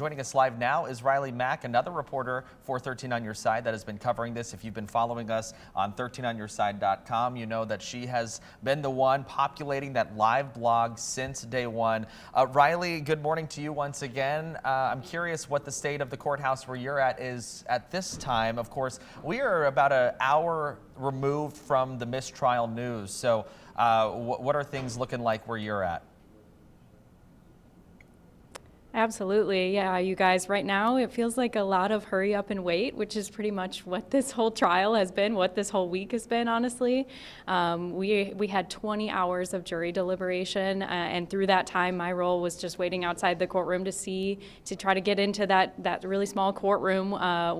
Joining us live now is Riley Mack, another reporter for 13 on Your Side that has been covering this. If you've been following us on 13onyourside.com, you know that she has been the one populating that live blog since day one. Riley, good morning to you once again. I'm curious what the state of the courthouse where you're at is at this time. Of course, we are about an hour removed from the mistrial news. So what are things looking like where you're at? Absolutely. Yeah, you guys, right now it feels like a lot of hurry up and wait, which is pretty much what this whole trial has been, what this whole week has been, honestly. We had 20 hours of jury deliberation, and through that time, my role was just waiting outside the courtroom to try to get into that really small courtroom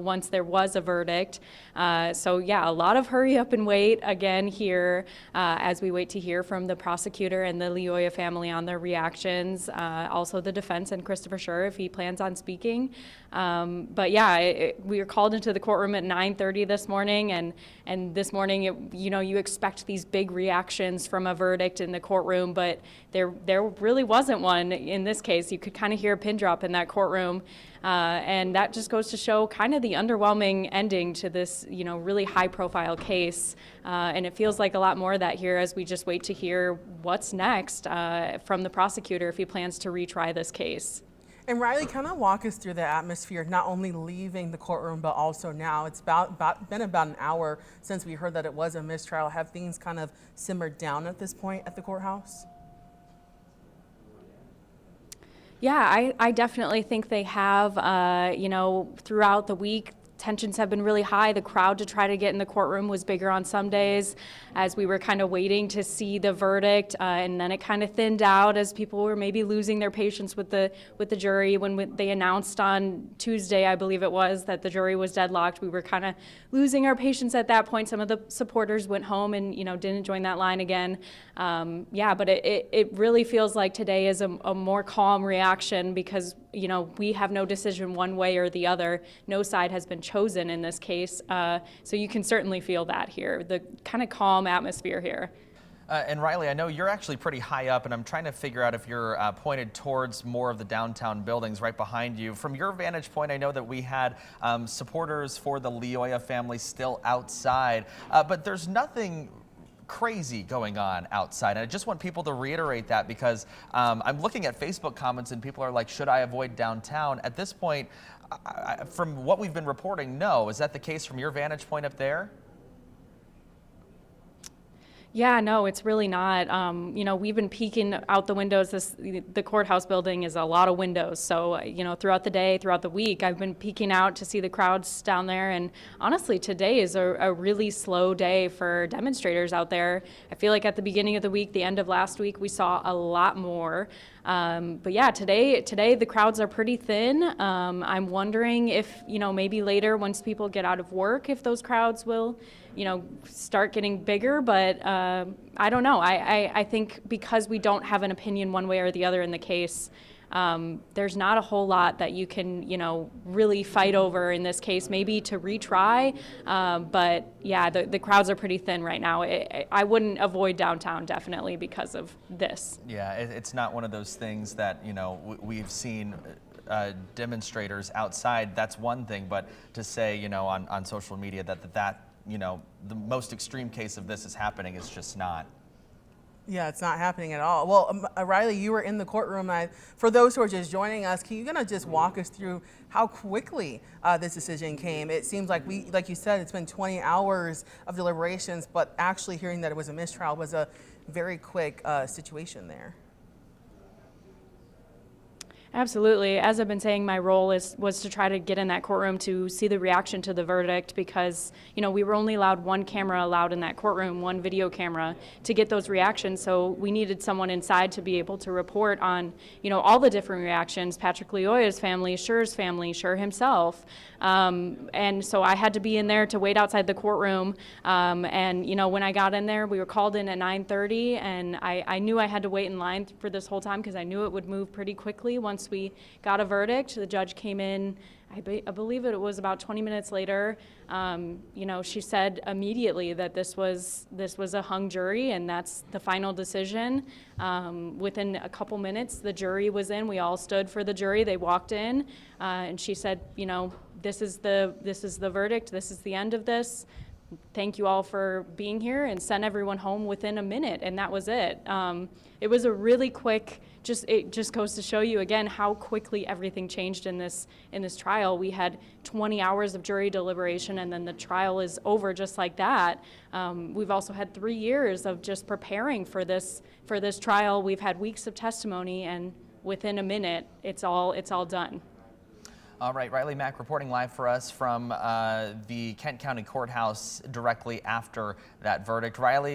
once there was a verdict. So yeah, a lot of hurry up and wait again here as we wait to hear from the prosecutor and the Lioya family on their reactions, also the defense and Christopher Schurr if he plans on speaking. But yeah, we were called into the courtroom at 9:30 this morning, and this morning, you expect these big reactions from a verdict in the courtroom, but there really wasn't one in this case. You could kind of hear a pin drop in that courtroom, and that just goes to show kind of the underwhelming ending to this, really high-profile case. And it feels like a lot more of that here as we just wait to hear what's next from the prosecutor if he plans to retry this case. And Riley, kind of walk us through the atmosphere, not only leaving the courtroom, but also now. It's been about an hour since we heard that it was a mistrial. Have things kind of simmered down at this point at the courthouse? Yeah, I definitely think they have. Throughout the week, tensions have been really high. The crowd to try to get in the courtroom was bigger on some days as we were kind of waiting to see the verdict, and then it kind of thinned out as people were maybe losing their patience with the jury. When they announced on Tuesday, I believe it was, that the jury was deadlocked, we were kind of losing our patience at that point. Some of the supporters went home and didn't join that line again. But it really feels like today is a more calm reaction because we have no decision one way or the other. No side has been chosen in this case, so you can certainly feel that here, the kind of calm atmosphere here. And Riley, I know you're actually pretty high up, and I'm trying to figure out if you're pointed towards more of the downtown buildings right behind you. From your vantage point, I know that we had supporters for the Lioya family still outside, but there's nothing crazy going on outside. And I just want people to reiterate that because I'm looking at Facebook comments and people are like, should I avoid downtown? At this point, from what we've been reporting, no. Is that the case from your vantage point up there? Yeah, no, it's really not. We've been peeking out the windows. The courthouse building is a lot of windows. So, throughout the day, throughout the week, I've been peeking out to see the crowds down there. And honestly, today is a really slow day for demonstrators out there. I feel like at the beginning of the week, the end of last week, we saw a lot more. But yeah, today the crowds are pretty thin. I'm wondering if, maybe later once people get out of work, if those crowds will, start getting bigger. But I don't know. I think because we don't have an opinion one way or the other in the case, there's not a whole lot that you can, really fight over in this case, maybe to retry. But yeah, the crowds are pretty thin right now. I wouldn't avoid downtown definitely because of this. Yeah, it's not one of those things that, we've seen demonstrators outside. That's one thing, but to say, on social media that the most extreme case of this is happening is just not. Yeah, it's not happening at all. Well, Riley, you were in the courtroom. For those who are just joining us, can you just walk us through how quickly this decision came? It seems like like you said, it's been 20 hours of deliberations, but actually hearing that it was a mistrial was a very quick situation there. Absolutely. As I've been saying, my role was to try to get in that courtroom to see the reaction to the verdict because, we were only allowed one camera allowed in that courtroom, one video camera, to get those reactions. So we needed someone inside to be able to report on, all the different reactions, Patrick Lioya's family, Schurr's family, Schurr himself. And so I had to be in there to wait outside the courtroom. When I got in there, we were called in at 9:30, and I knew I had to wait in line for this whole time because I knew it would move pretty quickly once once we got a verdict, the judge came in, I believe it was about 20 minutes later. You know, she said immediately that this was a hung jury, and that's the final decision. Within a couple minutes, the jury was in. We all stood for the jury. They walked in, and she said, you know, this is the verdict. This is the end of this. Thank you all for being here, and sent everyone home within a minute, and that was it. It was a really quick, it just goes to show you again how quickly everything changed in this trial. We had 20 hours of jury deliberation, and then the trial is over just like that. We've also had 3 years of just preparing for this trial. We've had weeks of testimony, and within a minute, it's all done. All right, Riley Mack reporting live for us from the Kent County Courthouse directly after that verdict. Riley.